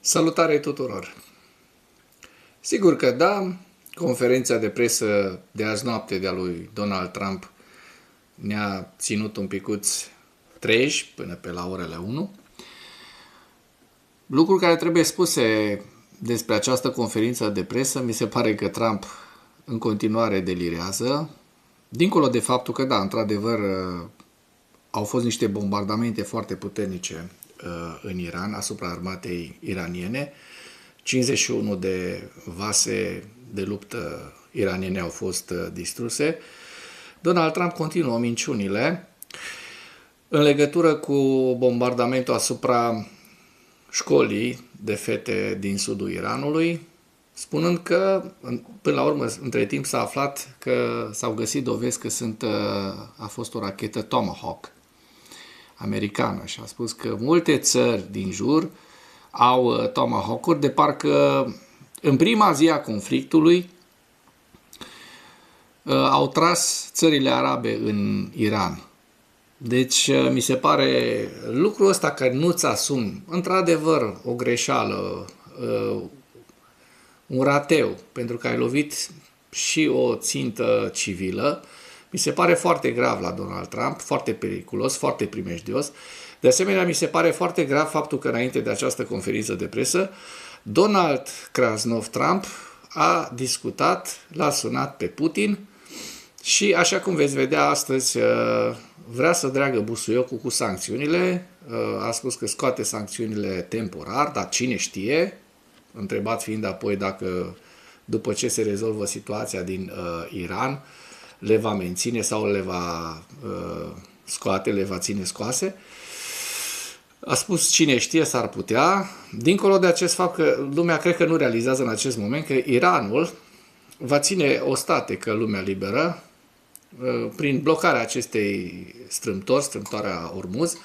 Salutare tuturor! Sigur că da, conferința de presă de azi noapte de-a lui Donald Trump ne-a ținut un picuț treji până pe la orele 1. Lucruri care trebuie spuse despre această conferință de presă, mi se pare că Trump în continuare delirează, dincolo de faptul că, da, într-adevăr, au fost niște bombardamente foarte puternice în Iran, asupra armatei iraniene. 51 de vase de luptă iraniene au fost distruse. Donald Trump continuă minciunile în legătură cu bombardamentul asupra școlii de fete din sudul Iranului, spunând că, până la urmă, între timp s-a aflat că s-au găsit dovezi că a fost o rachetă Tomahawk americană și a spus că multe țări din jur au Tomahawk-uri, de parcă în prima zi a conflictului au tras țările arabe în Iran. Deci mi se pare lucrul ăsta că nu-ți asumi într-adevăr o greșeală, un rateu, pentru că ai lovit și o țintă civilă, mi se pare foarte grav la Donald Trump, foarte periculos, foarte primejdios. De asemenea, mi se pare foarte grav faptul că înainte de această conferință de presă, Donald Krasnov Trump a discutat, l-a sunat pe Putin și, așa cum veți vedea astăzi, vrea să dreagă busuiocul cu sancțiunile, a spus că scoate sancțiunile temporar, dar cine știe, întrebat fiind apoi dacă după ce se rezolvă situația din Iran, le va menține sau le va scoate, le va ține scoase. A spus cine știe, s-ar putea. Dincolo de acest fapt că lumea cred că nu realizează în acest moment că Iranul va ține o statecă lumea liberă prin blocarea acestei strâmtoarea Ormuz,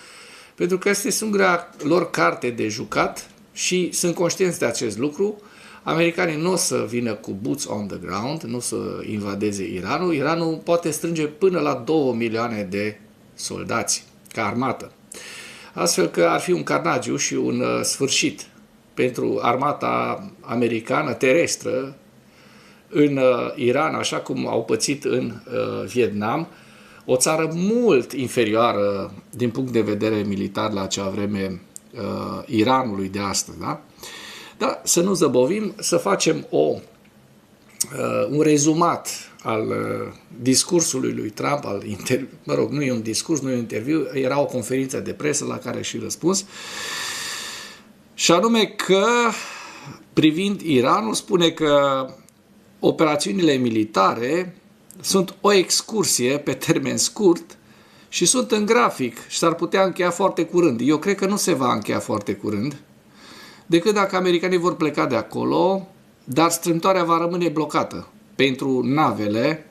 pentru că este singura lor carte de jucat și sunt conștienți de acest lucru. Americanii nu o să vină cu boots on the ground, nu o să invadeze Iranul. Iranul poate strânge până la 2 milioane de soldați ca armată. Astfel că ar fi un carnagiu și un sfârșit pentru armata americană terestră în Iran, așa cum au pățit în Vietnam, o țară mult inferioară din punct de vedere militar la acea vreme Iranului de astăzi, da? Dar să nu zăbovim, să facem un rezumat al discursului lui Trump, nu e un discurs, nu e un interviu, era o conferință de presă la care și răspuns, și anume că, privind Iranul, spune că operațiunile militare sunt o excursie pe termen scurt și sunt în grafic și s-ar putea încheia foarte curând. Eu cred că nu se va încheia foarte curând, decât dacă americanii vor pleca de acolo, dar strâmtoarea va rămâne blocată pentru navele,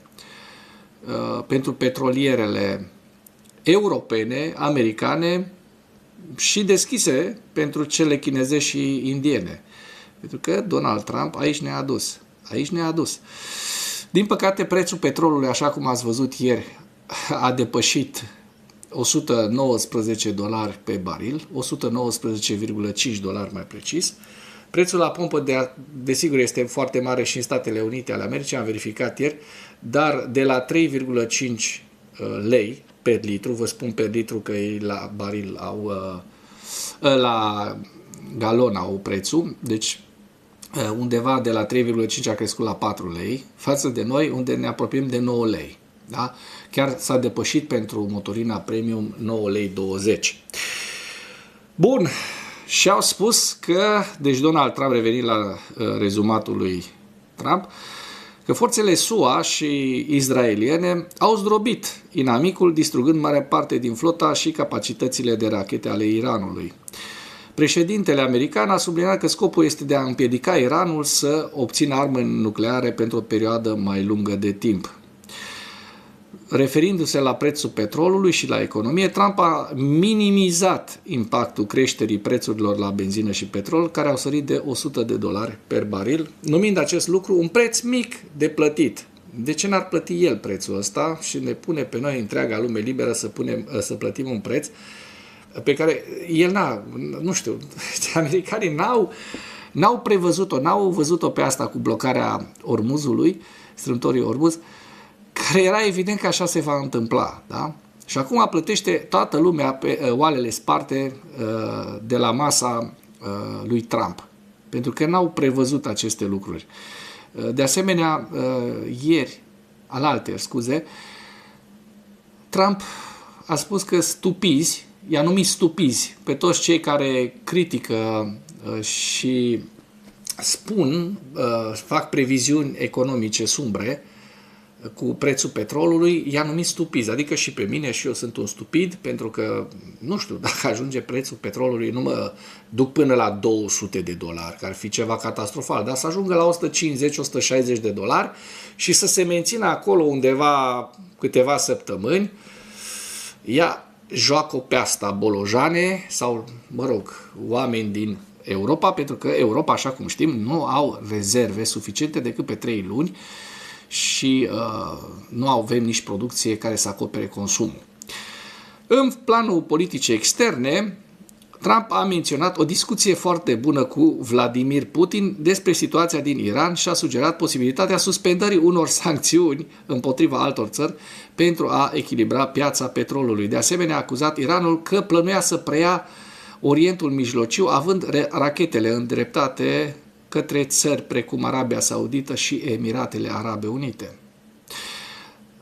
pentru petrolierele europene, americane și deschise pentru cele chinezești și indiene. Pentru că Donald Trump aici ne-a adus. Aici ne-a adus. Din păcate, prețul petrolului, așa cum ați văzut ieri, a depășit $119 pe baril, 119,5 dolari mai precis. Prețul la pompă, desigur, este foarte mare și în Statele Unite ale Americii, am verificat ieri, dar de la 3,5 lei per litru, vă spun per litru că ei la baril la galon au prețul, deci undeva de la 3,5 a crescut la 4 lei, față de noi unde ne apropiem de 9 lei. Da? Chiar s-a depășit pentru motorina premium 9 lei 20. Bun, și au spus că, deci Donald Trump, revenind la rezumatul lui Trump, că forțele SUA și izraeliene au zdrobit inamicul, distrugând mare parte din flota și capacitățile de rachete ale Iranului. Președintele american a subliniat că scopul este de a împiedica Iranul să obțină arme nucleare pentru o perioadă mai lungă de timp. Referindu-se la prețul petrolului și la economie, Trump a minimizat impactul creșterii prețurilor la benzină și petrol, care au sărit de $100 per baril, numind acest lucru un preț mic de plătit. De ce n-ar plăti el prețul ăsta și ne pune pe noi întreaga lume liberă să plătim un preț pe care el nu știu, americanii n-au prevăzut-o, n-au văzut-o pe asta cu blocarea Ormuzului, strâmtorii Ormuz, care era evident că așa se va întâmpla, da? Și acum plătește toată lumea pe oalele sparte de la masa lui Trump, pentru că n-au prevăzut aceste lucruri. De asemenea, Trump a spus că stupizi, i-a numit stupizi pe toți cei care critică și fac previziuni economice sumbre cu prețul petrolului, i-a numit stupizi, adică și pe mine, și eu sunt un stupid, pentru că, nu știu, dacă ajunge prețul petrolului, nu mă duc până la $200, că ar fi ceva catastrofal, dar să ajungă la $150-160 și să se mențină acolo undeva câteva săptămâni. Ea joacă pe asta bolojane sau, mă rog, oameni din Europa, pentru că Europa, așa cum știm, nu au rezerve suficiente decât pe 3 luni și nu avem nici producție care să acopere consumul. În planul politicii externe, Trump a menționat o discuție foarte bună cu Vladimir Putin despre situația din Iran și a sugerat posibilitatea suspendării unor sancțiuni împotriva altor țări pentru a echilibra piața petrolului. De asemenea, a acuzat Iranul că plănuia să preia Orientul Mijlociu, având rachetele îndreptate către țări precum Arabia Saudită și Emiratele Arabe Unite.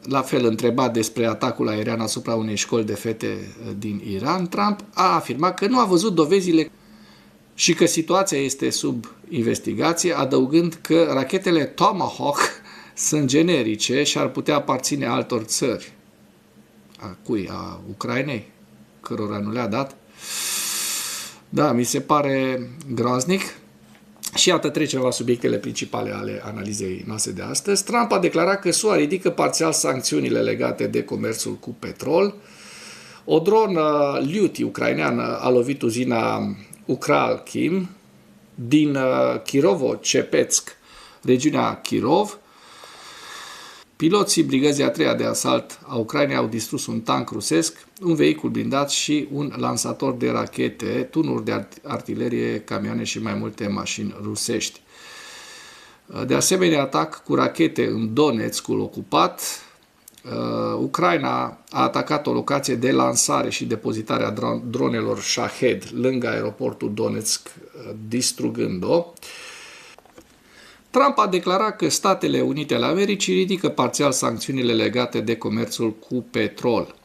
La fel, întrebat despre atacul aerian asupra unei școli de fete din Iran, Trump a afirmat că nu a văzut dovezile și că situația este sub investigație, adăugând că rachetele Tomahawk sunt generice și ar putea aparține altor țări. A cui? A Ucrainei? Cărora nu le-a dat? Da, mi se pare groaznic. Și iată, trecem la subiectele principale ale analizei noastre de astăzi. Trump a declarat că SUA ridică parțial sancțiunile legate de comerțul cu petrol. O dronă Lyuti ucraineană a lovit uzina Ukral-Kim din Kirovo-Chepetsk, regiunea Kirov. Piloții brigăzii a 3-a de asalt a Ucrainei au distrus un tank rusesc, un vehicul blindat și un lansator de rachete, tunuri de artilerie, camioane și mai multe mașini rusești. De asemenea, atac cu rachete în Donetskul ocupat. Ucraina a atacat o locație de lansare și depozitare a dronelor Shahed lângă aeroportul Donetsk, distrugând-o. Trump a declarat că Statele Unite ale Americii ridică parțial sancțiunile legate de comerțul cu petrol.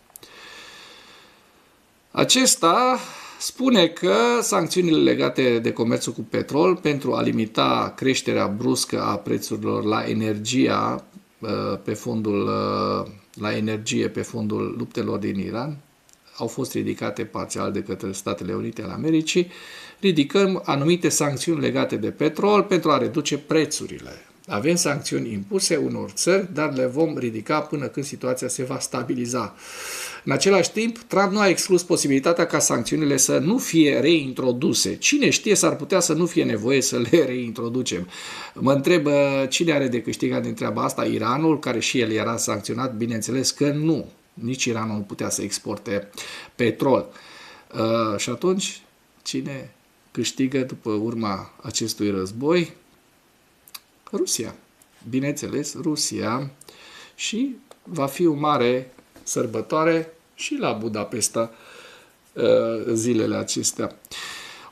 Acesta spune că sancțiunile legate de comerțul cu petrol pentru a limita creșterea bruscă a prețurilor la energie pe fondul luptelor din Iran au fost ridicate parțial de către Statele Unite ale Americii. Ridicăm anumite sancțiuni legate de petrol pentru a reduce prețurile. Avem sancțiuni impuse unor țări, dar le vom ridica până când situația se va stabiliza. În același timp, Trump nu a exclus posibilitatea ca sancțiunile să nu fie reintroduse. Cine știe, s-ar putea să nu fie nevoie să le reintroducem. Mă întreb cine are de câștigat din treaba asta? Iranul, care și el era sancționat? Bineînțeles că nu. Nici Iranul nu putea să exporte petrol. Și atunci, cine câștigă după urma acestui război? Rusia. Bineînțeles, Rusia. Și va fi o mare sărbătoare și la Budapesta zilele acestea.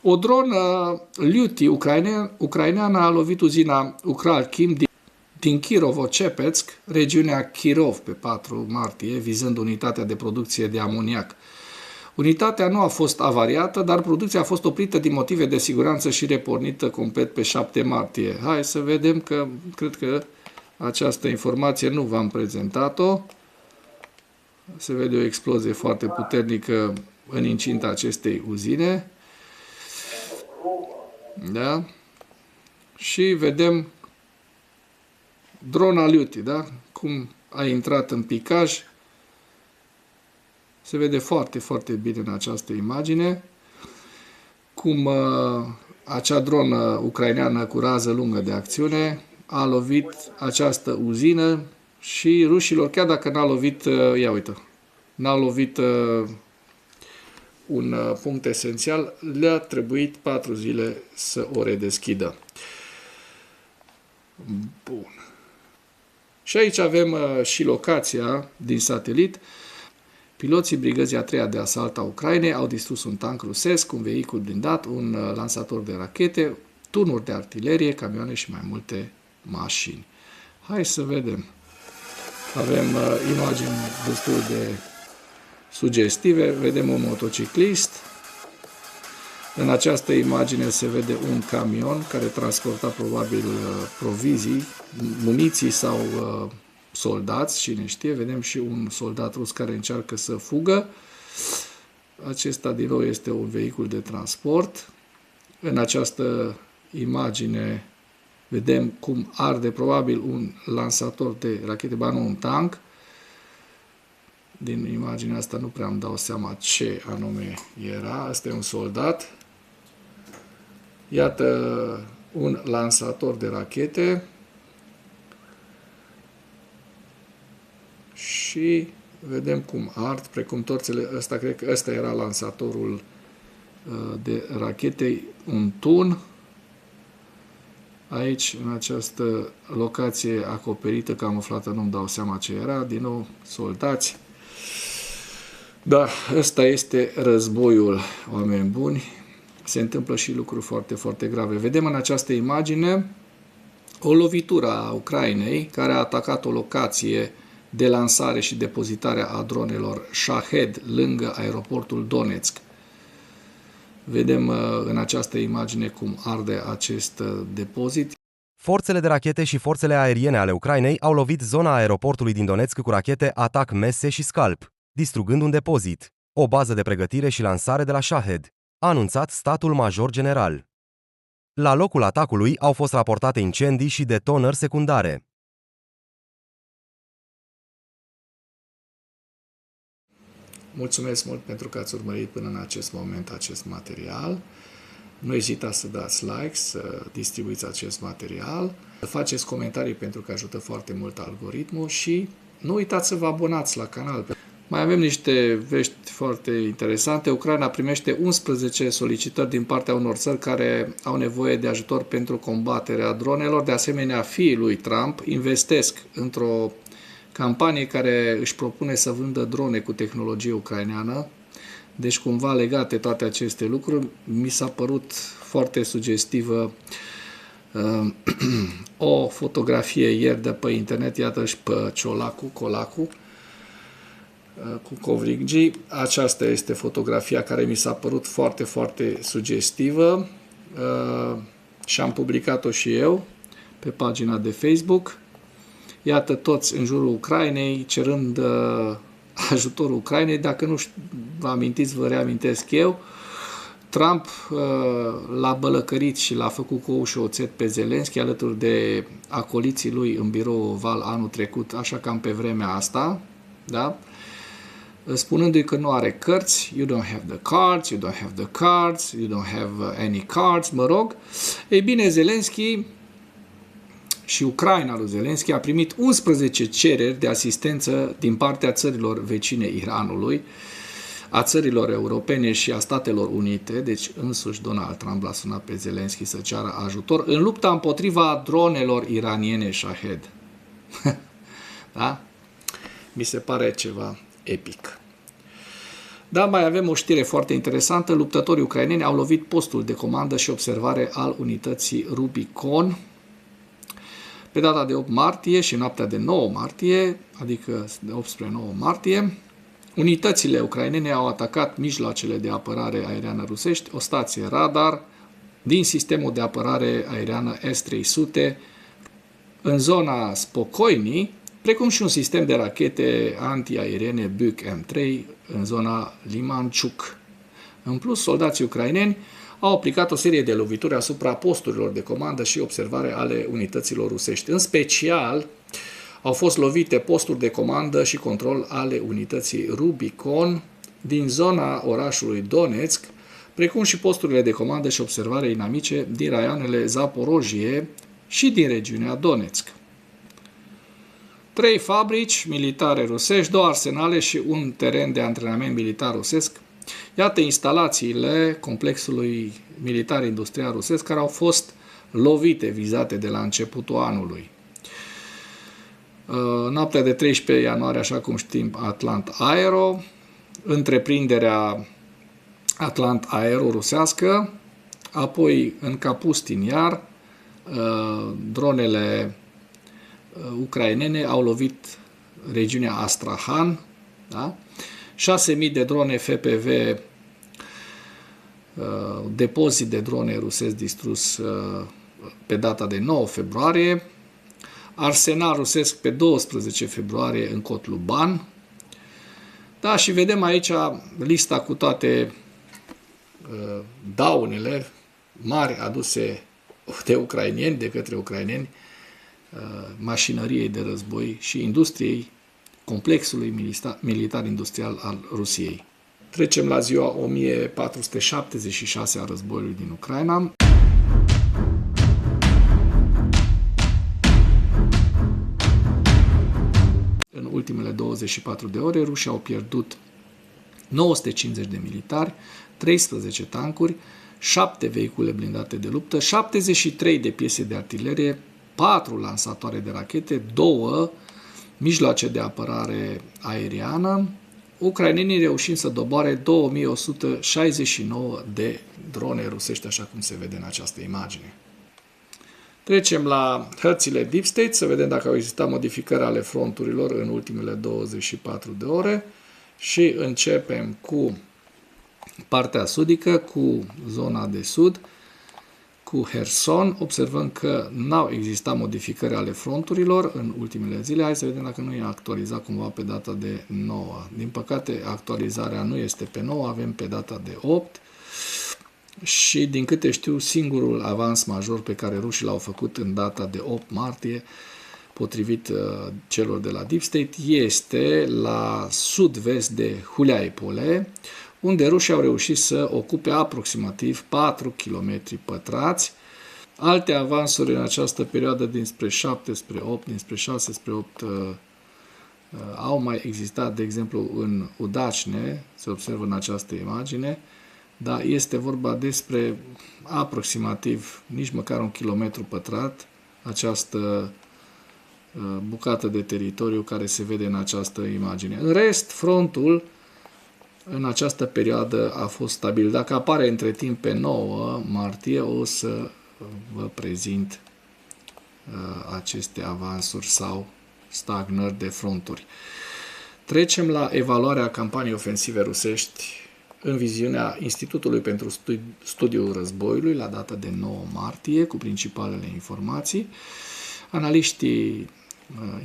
O dronă Lyuti ucraineană a lovit uzina Ukral-Kim din Kirovo-Chepetsk, regiunea Kirov, pe 4 martie, vizând unitatea de producție de amoniac. Unitatea nu a fost avariată, dar producția a fost oprită din motive de siguranță și repornită complet pe 7 martie. Hai să vedem, că cred că această informație nu v-am prezentat-o. Se vede o explozie foarte puternică în incinta acestei uzine. Da? Și vedem drona Lyuti, da? Cum a intrat în picaj. Se vede foarte, foarte bine în această imagine cum acea dronă ucraineană cu rază lungă de acțiune a lovit această uzină și rușilor, chiar dacă n-a lovit, ia uite, n-a lovit un punct esențial, le-a trebuit 4 zile să o redeschidă. Bun. Și aici avem și locația din satelit. Piloții brigăzii a 3-a de asalt a Ucrainei au distrus un tank rusesc, un vehicul blindat, un lansator de rachete, tunuri de artilerie, camioane și mai multe mașini. Hai să vedem. Avem imagini destul de sugestive. Vedem un motociclist. În această imagine se vede un camion care transporta probabil provizii, muniții sau soldați, cine știe. Vedem și un soldat rus care încearcă să fugă. Acesta din nou este un vehicul de transport. În această imagine vedem cum arde probabil un lansator de rachete, ba nu, un tank. Din imaginea asta nu prea îmi dau seama ce anume era. Asta e un soldat. Iată un lansator de rachete. Și vedem cum ard, precum torțele. Ăsta, cred că ăsta era lansatorul de rachete, un tun. Aici, în această locație acoperită, camuflată, nu-mi dau seama ce era. Din nou, soldați. Da, ăsta este războiul, oameni buni. Se întâmplă și lucruri foarte, foarte grave. Vedem în această imagine o lovitură a Ucrainei, care a atacat o locație de lansare și depozitare a dronelor Shahed, lângă aeroportul Donetsk. Vedem în această imagine cum arde acest depozit. Forțele de rachete și forțele aeriene ale Ucrainei au lovit zona aeroportului din Donetsk cu rachete Atac Messe și Scalp, distrugând un depozit, o bază de pregătire și lansare de la Shahed, a anunțat statul major general. La locul atacului au fost raportate incendii și detonări secundare. Mulțumesc mult pentru că ați urmărit până în acest moment acest material. Nu ezitați să dați like, să distribuiți acest material, să faceți comentarii pentru că ajută foarte mult algoritmul și nu uitați să vă abonați la canal. Mai avem niște vești foarte interesante. Ucraina primește 11 solicitări din partea unor țări care au nevoie de ajutor pentru combaterea dronelor. De asemenea, fiii lui Trump investesc într-o campanie care își propune să vândă drone cu tehnologie ucraineană. Deci, cumva legate toate aceste lucruri, mi s-a părut foarte sugestivă o fotografie ieri de pe internet, iată-și pe Colacu, cu covrigii. Aceasta este fotografia care mi s-a părut foarte, foarte sugestivă și am publicat-o și eu pe pagina de Facebook. Iată toți în jurul Ucrainei cerând ajutorul Ucrainei. Dacă nu vă amintiți, vă reamintesc eu. Trump l-a bălăcărit și l-a făcut cu ou și oțet pe Zelenski alături de acoliții lui în birou oval anul trecut, așa cam pe vremea asta, da? Spunându-i că nu are cărți, you don't have the cards, you don't have the cards, you don't have any cards, mă rog. Ei bine, Zelenski și Ucraina lui Zelenski a primit 11 cereri de asistență din partea țărilor vecine Iranului, a țărilor europene și a Statelor Unite, deci însuși Donald Trump l-a sunat pe Zelenski să ceară ajutor în lupta împotriva dronelor iraniene Shahed. Da? Mi se pare ceva epic. Da, mai avem o știre foarte interesantă. Luptătorii ucraineni au lovit postul de comandă și observare al unității Rubicon pe data de 8 martie și noaptea de 9 martie, adică de 8 spre 9 martie. Unitățile ucrainene au atacat mijloacele de apărare aeriană rusești, o stație radar din sistemul de apărare aeriană S-300 în zona Spokoini, precum și un sistem de rachete antiaeriene Buk M3 în zona Limanchuk. În plus, soldații ucraineni au aplicat o serie de lovituri asupra posturilor de comandă și observare ale unităților rusești. În special, au fost lovite posturi de comandă și control ale unității Rubicon din zona orașului Donetsk, precum și posturile de comandă și observare inamice din raioanele Zaporojie și din regiunea Donetsk. 3 fabrici militare rusești, 2 arsenale și un teren de antrenament militar rusesc Iată instalațiile complexului militar-industrial rusesc care au fost lovite, vizate de la începutul anului. Noaptea de 13 ianuarie, așa cum știm, Atlant Aero, întreprinderea Atlant Aero rusească, apoi în Kapustin Yar, dronele ucrainene au lovit regiunea Astrahan, da? 6.000 de drone FPV, depozit de drone rusesc distrus pe data de 9 februarie, arsenal rusesc pe 12 februarie în Cotluban. Da, și vedem aici lista cu toate daunele mari aduse de ucraineni, de către ucraineni, mașinăriei de război și industriei complexului militar-industrial al Rusiei. Trecem la ziua 1476 a războiului din Ucraina. În ultimele 24 de ore, rușii au pierdut 950 de militari, 13 tancuri, 7 vehicule blindate de luptă, 73 de piese de artilerie, 4 lansatoare de rachete, 2 mijloace de apărare aeriană, ucrainenii reușind să doboare 2169 de drone rusești, așa cum se vede în această imagine. Trecem la hărțile Deep State, să vedem dacă au existat modificări ale fronturilor în ultimele 24 de ore și începem cu partea sudică, cu zona de sud, cu Herson. Observăm că n-au existat modificări ale fronturilor în ultimele zile. Hai să vedem dacă nu e actualizat cumva pe data de 9. Din păcate, actualizarea nu este pe 9, avem pe data de 8. Și din câte știu, singurul avans major pe care rușii l-au făcut în data de 8 martie, potrivit celor de la Deep State, este la sud-vest de Huliaipole, unde rușii au reușit să ocupe aproximativ 4 km pătrați. Alte avansuri în această perioadă dinspre 7 spre 8, dinspre 6 spre 8 au mai existat, de exemplu, în Udacne, se observă în această imagine, dar este vorba despre aproximativ nici măcar 1 kilometru pătrat, această bucată de teritoriu care se vede în această imagine. În rest, frontul în această perioadă a fost stabil. Dacă apare între timp pe 9 martie, o să vă prezint aceste avansuri sau stagnări de fronturi. Trecem la evaluarea campaniei ofensive rusești în viziunea Institutului pentru Studiul Războiului la data de 9 martie, cu principalele informații. Analiștii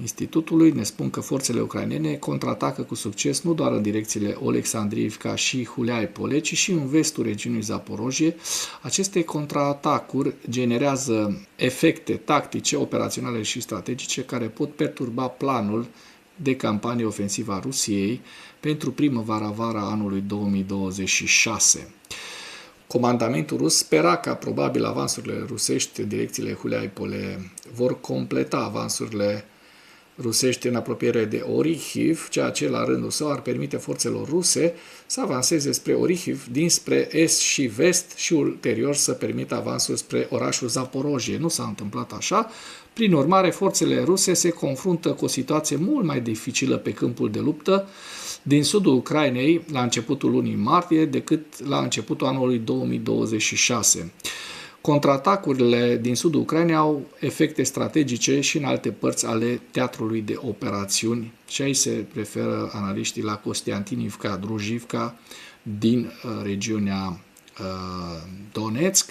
Institutului ne spun că forțele ucrainene contraatacă cu succes nu doar în direcțiile Oleksandriivka și Huliaipole, ci și în vestul regiunii Zaporojie. Aceste contraatacuri generează efecte tactice, operaționale și strategice care pot perturba planul de campanie ofensivă a Rusiei pentru primăvara-vara anului 2026. Comandamentul rus spera că probabil avansurile rusești în direcțiile Huliaipole vor completa avansurile rusești în apropiere de Orihiv, ceea ce la rândul său ar permite forțelor ruse să avanseze spre Orihiv dinspre est și vest și ulterior să permită avansul spre orașul Zaporojie. Nu s-a întâmplat așa. Prin urmare, forțele ruse se confruntă cu o situație mult mai dificilă pe câmpul de luptă din sudul Ucrainei la începutul lunii martie decât la începutul anului 2026. Contraatacurile din sudul Ucrainei au efecte strategice și în alte părți ale teatrului de operațiuni și aici se referă analiștii la Kostiantinivka, Drujivka din regiunea Donetsk.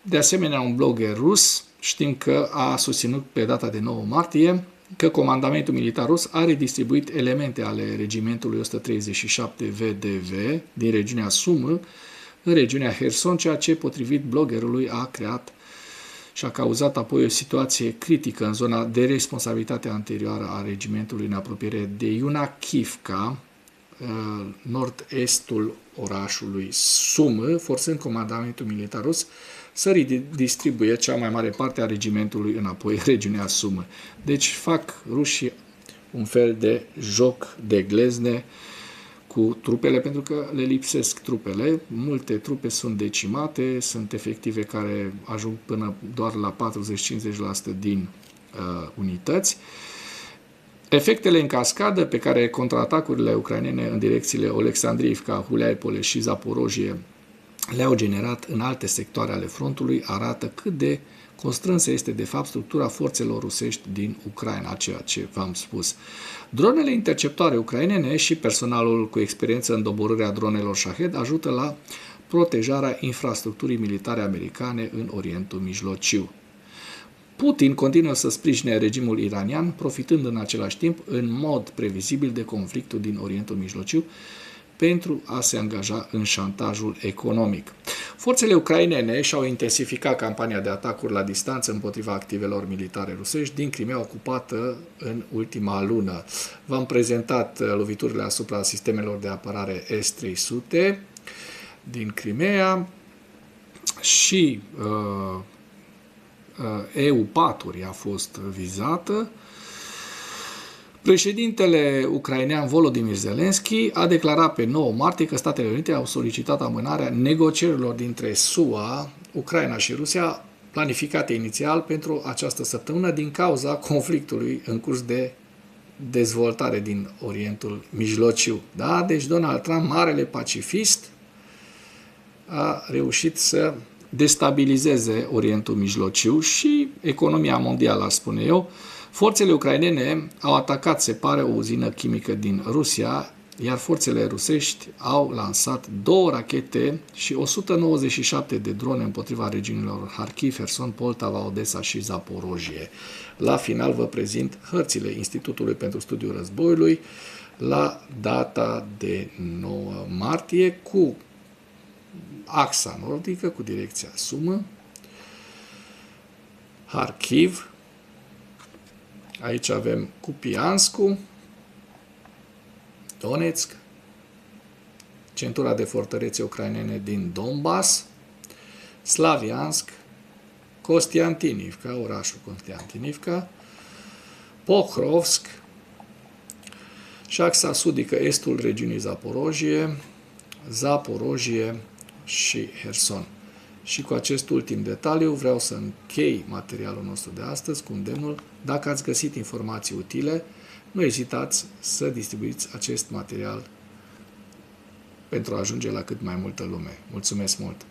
De asemenea, un blogger rus știm că a susținut pe data de 9 martie că comandamentul militar rus a redistribuit elemente ale regimentului 137 VDV din regiunea Sumă în regiunea Herson, ceea ce, potrivit bloggerului, a creat și a cauzat apoi o situație critică în zona de responsabilitate anterioară a regimentului în apropiere de Yunakivka, nord-estul orașului Sumă, forțând comandamentul militar rus să redistribuie cea mai mare parte a regimentului înapoi regiunea Sumă. Deci fac rușii un fel de joc de glezne cu trupele, pentru că le lipsesc trupele. Multe trupe sunt decimate, sunt efective care ajung până doar la 40-50% din unități. Efectele în cascadă pe care contraatacurile ucrainene în direcțiile Oleksandriivka, Huleipole și Zaporojie le-au generat în alte sectoare ale frontului arată cât de constrânsă este de fapt structura forțelor rusești din Ucraina, ceea ce v-am spus. Dronele interceptoare ucrainene și personalul cu experiență în doborârea dronelor Shahed ajută la protejarea infrastructurii militare americane în Orientul Mijlociu. Putin continuă să sprijine regimul iranian, profitând în același timp în mod previzibil de conflictul din Orientul Mijlociu pentru a se angaja în șantajul economic. Forțele ucrainene și-au intensificat campania de atacuri la distanță împotriva activelor militare rusești din Crimea ocupată în ultima lună. V-am prezentat loviturile asupra sistemelor de apărare S-300 din Crimea și EU-4 a fost vizată. Președintele ucrainean Volodymyr Zelensky a declarat pe 9 martie că Statele Unite au solicitat amânarea negocierilor dintre SUA, Ucraina și Rusia, planificate inițial pentru această săptămână din cauza conflictului în curs de dezvoltare din Orientul Mijlociu. Da? Deci Donald Trump, marele pacifist, a reușit să destabilizeze Orientul Mijlociu și economia mondială, aș spune eu. Forțele ucrainene au atacat, se pare, o uzină chimică din Rusia, iar forțele rusești au lansat 2 rachete și 197 de drone împotriva regiunilor Kharkiv, Kherson, Poltava, Odessa și Zaporojie. La final vă prezint hărțile Institutului pentru Studiul Războiului la data de 9 martie cu axa nordică, cu direcția Sumă, Kharkiv. Aici avem Kupiansku, Donetsk, centura de fortărețe ucrainene din Donbass, Slaviansk, Kostiantinivka, orașul Kostiantinivka, Pokrovsk și axa sudică, estul regiunii Zaporojie și Kherson. Și cu acest ultim detaliu vreau să închei materialul nostru de astăzi cu îndemnul: dacă ați găsit informații utile, nu ezitați să distribuiți acest material pentru a ajunge la cât mai multă lume. Mulțumesc mult!